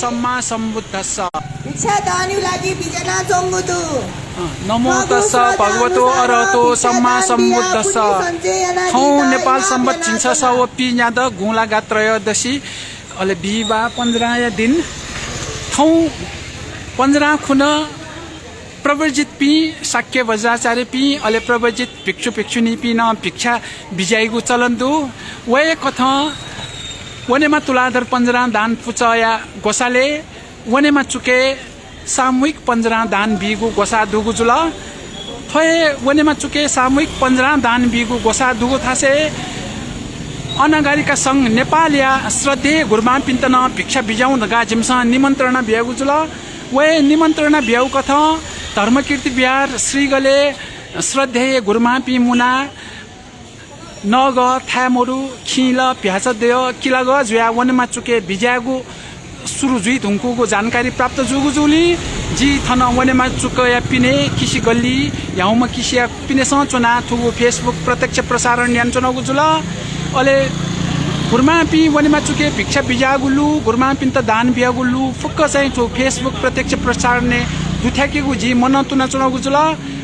सम्मा सम्बुद्धस्स भिक्षादानी लागि बिजना जङ्गुदु नमो तस्स भगवतो अरहतो सम्मा सम्बुद्धस्स थौ नेपाल सम्बत छिन्छ सवपि न्याद गुला गात्रयोदशी अले बिबा 15 या दिन थौ 15 खुन प्रवर्जित पी शाक्य वज्राचार्य पी अले प्रवर्जित भिक्षु भिक्षुनी पी न भिक्षा बिजाइगु चलन्दु वे कथा वनेमा तुलाधर 15 दान पुचया गोसाले वनेमा चुके सामूहिक 15 दान बिगु गोसा दुगु जुल थए वनेमा चुके सामूहिक 15 दान बिगु गोसा दुगु थासे अनागारिका संघ नेपाल या श्रद्धेय गुरुमा पिन्तन भिक्षा बिजाउ नगा जिमसा निमन्त्रणा भ्यागु जुल वे निमन्त्रणा भ्याउ कथा धर्मकीर्ति बिहार श्रीगले श्रद्धेय गुरुमा पि मुना नग थामोरु खिल भ्यास देय किलाग जुया वनेमा चुके बिजागु सुरु जुई धुङ्कुको जानकारी प्राप्त जुगु जुली जी थन वनेमा चुकया पिने किसी गल्ली याउमा किसिया पिने स चुना थुगु फेसबुक प्रत्यक्ष प्रसारण यान चुनागु जुल अले गुरुमा पि वनेमा चुके भिक्षा बिजागुलु गुरुमा पिन्त दान बियागुलु फुक्क चाहिँ थु फेसबुक प्रत्यक्ष प्रसारण ने दुथ्याकेगु जी मन तुना चुनागु जुल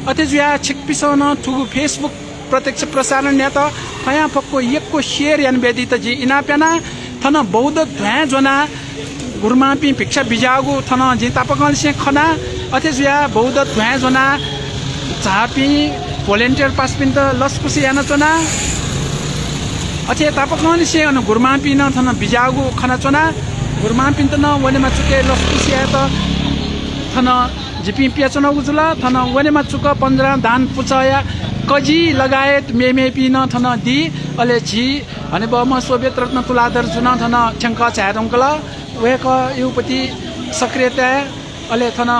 अते जुया छिकपिसन थुगु फेसबुक प्रत्यक्ष प्रसारण या त फया फक्को यक्को शेयर यान बेदी त जी इना प्याना थन बौद्ध ध्वा जना गुरुमा पि भिक्षा बिजागु थन जी तापकल से खना अथे जुया बौद्ध ध्वा जना झापी भोलेन्टियर पास पिन त लस्कुसी याना चना अथे तापकल से अन गुरुमा पि न थन बिजागु खना चना गुरुमा पिन त न वनेमा चुके लस्कुसी या त थन जिपि पिया चनागु जुल थन वनेमा चुक 15 दान पुचया कजी लगायत मेमे पिन थन दि अले झी हने बम सोभियत रत्न तुलाधर जुन थन छंक छादंकल वेक युपति सक्रियता अले थन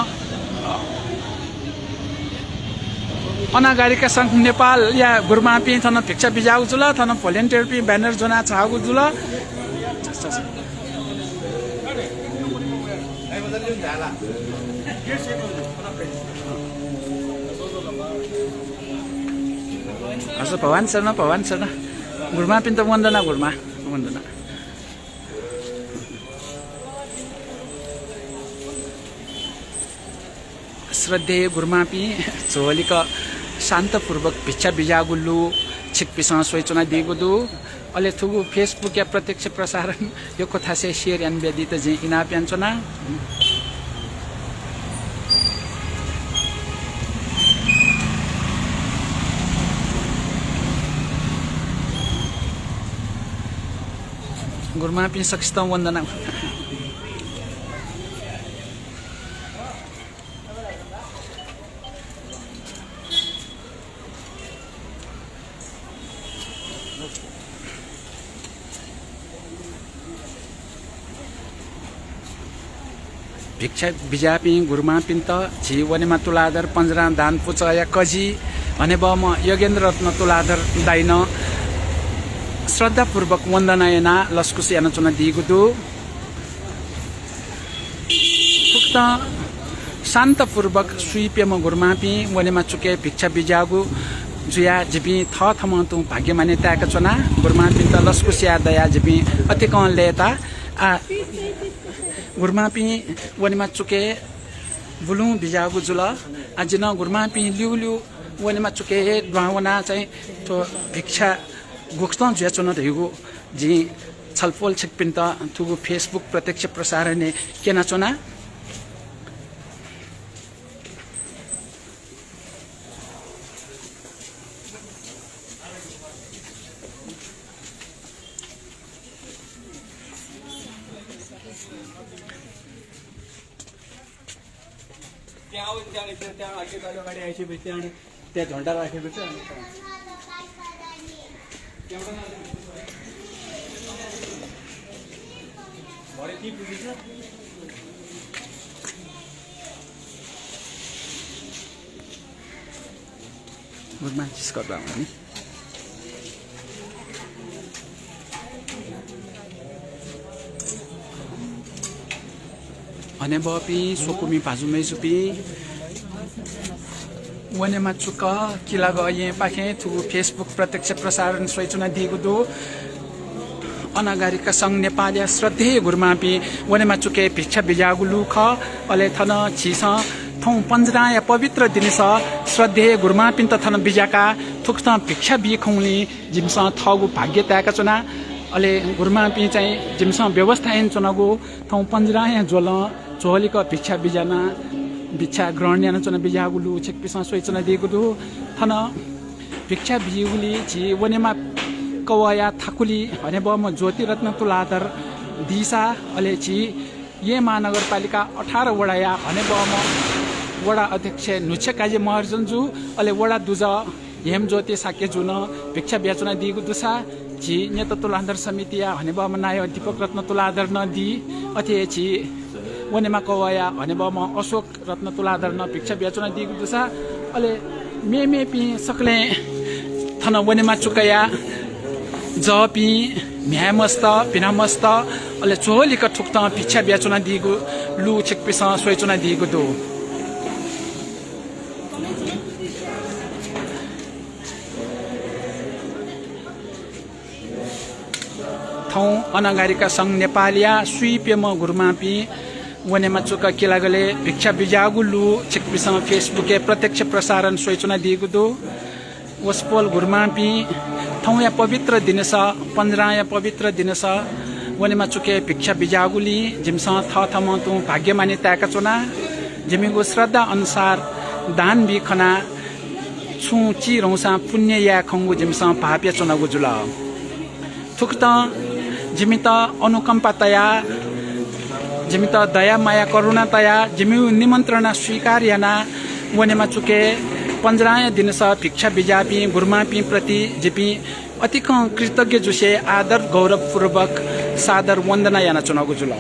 अनागारिका संघ नेपाल या गुरुमा पि थन भिक्षा बिजाउ जुल थन भोलेन्टियर पि ब्यानर जना छागु जुल हजुर भवान शर्मा गुरुमा पिन्त वन्दना गुरुमा वन्दना श्रद्धेय गुरुमा पि झोलिक शान्तपूर्वक भिक्षा बिजागुल्लु छिकपिसँग सोइचुना दिगुदु अले थुगु फेसबुक या प्रत्यक्ष प्रसारण यो कथा से शेयर यान बेदी त जे इना प्यान्चना गुरुमा पि सक्षता वन्दना भिक्षा बिजापि गुरुमा पिन्त झी वनेमा तुलाधर 15 दान पुचया कजी भने बम योगेन्द्र रत्न तुलाधर दाइन श्रद्धापूर्वक वन्दनायना लस्कुसी याना चुना दिगुदु उक्त शान्तपूर्वक सुइपेम गुरुमापि वनेमा चुके भिक्षा बिजागु जुया जिपि थम तु भाग्य मान्यताका चुना गुरुमापि त लस्कुसिया दया जिपि अति कन लेता आ गुरुमापि वनेमा चुके बुलु बिजागु जुल आजिन गुरुमापि लिउ वनेमा चुके द्वावना चाहिँ तो भिक्षा गुक्स्ता जुया चुना रहेको जी छलफल छिकपिन त थुगु फेसबुक प्रत्यक्ष प्रसारण ने केना चुना त्या आगे गाडी यायची भीती आणि त्या झोंडा राखेपेक्षा गुड मान्छेस गर्दा नि भने बपी सोकुमी भाजुमै सुपी वनेमा चुक किला गए पाखे थु फेसबुक प्रत्यक्ष प्रसारण सोइचुना दिएको दो अनागारिका सङ्घ नेपाली श्रद्धेय गुरुमापी वनेमा चुके भिक्षा बिजागुलु ख अले थन छिस थौ पन्जरा या पवित्र दिनेस श्रद्धेय गुरुमापिन त थन बिजाका थुक्थ भिक्षा बिखौली जिमस थगु भाग्यताका चुना अले गुरुमापी चाहिँ जिमस व्यवस्था एन चुनागु थौ पन्जरा या जोल चोहलिक भिक्षा बिजाना भिक्षा ग्रहण याना चुना बिजागुलु छेकपिस सोइ चुना दिएको दु थन भिक्षा बिजुली छि वनेमा कवया थाकुली हने बम ज्योति रत्न तुलाधर दिशा अले छि ये महानगरपालिका 18 वडा या हने बम वडा अध्यक्ष नुचे काजी महर्जनजु अले वडा दुज हेम ज्योति साके जुन भिक्षा बेचना दिगु दुसा छि नेत तुलाधर समिति या हने बम नाय दीपक रत्न तुलाधर न दि अथे छि वनेमा कवया हने बम अशोक रत्न तुलाधर न भिक्षा बेचना दिगु दुसा अले मे पि सकले थन वनेमा चुकया जपी म्यामस्त पिनामस्त अले चोहलिक ठुक्त भिक्षा बेचना दिगु लु छिकपिस सोइचना दिगु दो थौ अनागारिका सङ्घ नेपालिया सुइपेम गुरुमापी वनेमा चुक किलागले भिक्षा बिजागु लु छिकपिस फेसबुके प्रत्यक्ष प्रसारण सोइचना दिगु दो वसपोल गुरुमापी थौ या पवित्र दिनेस पन्जरा या पवित्र दिनेस वनेमा चुके भिक्षा बिजागुली जिमस थम तु भाग्य मानिताका चुना जिमिगु श्रद्धा अनुसार दान बिखना छु ची रौसा पुण्य या खंगु जिमस भाप्य चुनागु जुल थुक्त जिमित अनुकम्पतया जिमित दया माया करुणातया जिमि निमन्त्रणा स्वीकार याना वनेमा चुके पन्जराय दिनस भिक्षा बिजापी गुरुमापी प्रति जिपी अति कृतज्ञ जुसे आदर गौरवपूर्वक सादर वन्दना याना चुनागु जुल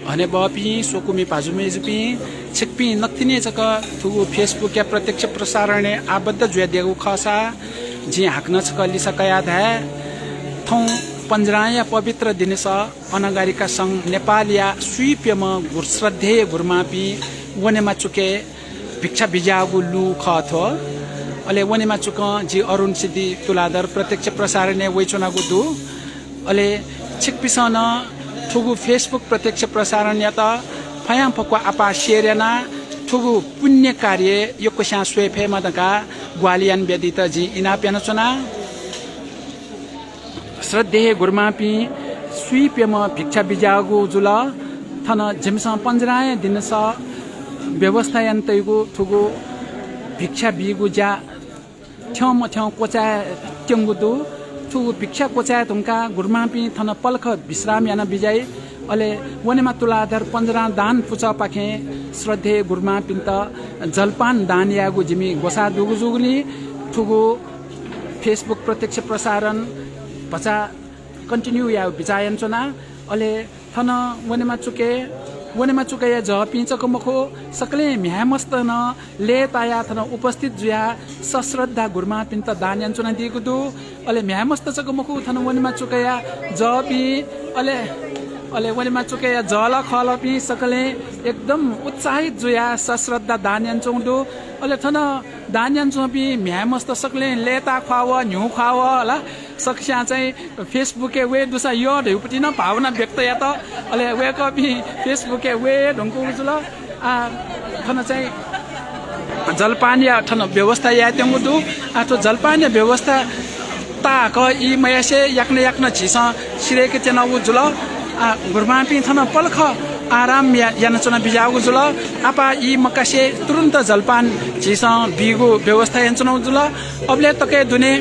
हने बपी सोकुमी पाजुमे जुपी छिकपी नक्तिने चक थुगु फेसबुक या प्रत्यक्ष प्रसारण आबद्ध जुया देगु खसा जी हाक्न चक लिसकया धा थौ पन्जरा या पवित्र दिनेस अनागारिका सङ्घ नेपालिया सुइपेम श्रद्धेय गुरुमापी वनेमा चुके भिक्षा बिजागु लु खथो अले वनेमा चुक जी अरुण सिद्धि तुलाधर प्रत्यक्ष प्रसारण वैचुनागु दु अले छिकपिसन ठुगु फेसबुक प्रत्यक्ष प्रसारण या त फयाम फक्वा आपा शेरेना ठुगु पुण्य कार्य योकोस्या स्वेफे मदका ग्वालियन व्यदित जी इना पेनचना श्रद्धेय गुरुमापी सुइपेम भिक्षा बिजागु जुल थन जिमस पन्जराय दिनस व्यवस्थायन्तैगु ठुगु भिक्षा बिगु जा थ्यम कोचा ट्यंगुदु थु भिक्षा कोचा तुमका गुरुमापी थन पलख विश्राम याना बिजाई अले वनेमा तुलाधर पन्जरा दान पुचा पाखे श्रद्धेय गुरुमापी त जलपान दान यागु जिमी गोसा दुगु जुगुली थुगु फेसबुक प्रत्यक्ष प्रसारण भचा कन्टिन्यू या बिजायन चना अले थन वनेमा चुके या जपिचक मखो सकले म्यामस्त न ले ताया थन उपस्थित जुया सश्रद्धा गुरुमापी त दान यान दिएको दु अले म्यामस्त चक मखो थन वनेमा चुकया जपी अले वनेमा चुकया जल खलपी सकले एकदम उत्साहित जुया सश्रद्धा दान यान दु अले थन दान यान पी म्यामस्त सकले लेता खाव न्यु खाव होला सक्स्या चाहिँ फेसबुके वे दुसा यो ढेउपटी न भावना व्यक्त या त अले वे कपी फेसबुके वे ढंगको जुल थन चाहिँ जलपान या थन व्यवस्था या त्यंगु दु आथो जलपान या व्यवस्था ता क इ मयासे याक्न छिस सिरेके चेनाउ जुल गुरुमापी थन पलख आराम यानचना बिजागु जुल आपा ई मकासे तुरंत जलपान जिसा बिगु व्यवस्था यानचना जुल अबले तके दुने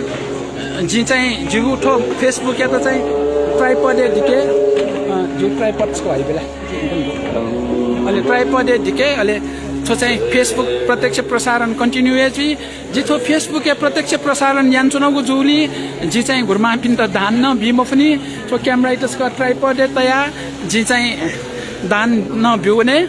जी चाहिँ जिगु ठो फेसबुक या त चाहिँ ट्राइपडे दिके जो ट्राइपड को आइ बेला अले ट्राइपडे दिके अले थो चाहिँ फेसबुक प्रत्यक्ष प्रसारण कन्टिन्यू एजी जिथो फेसबुक या प्रत्यक्ष प्रसारण यानचुनगु जुली जी चाहिँ घुरमा पिन त धान न बिमो पनि थो क्यामेरा इतसका ट्राइपडे तया जी चाहिँ दान न बिउने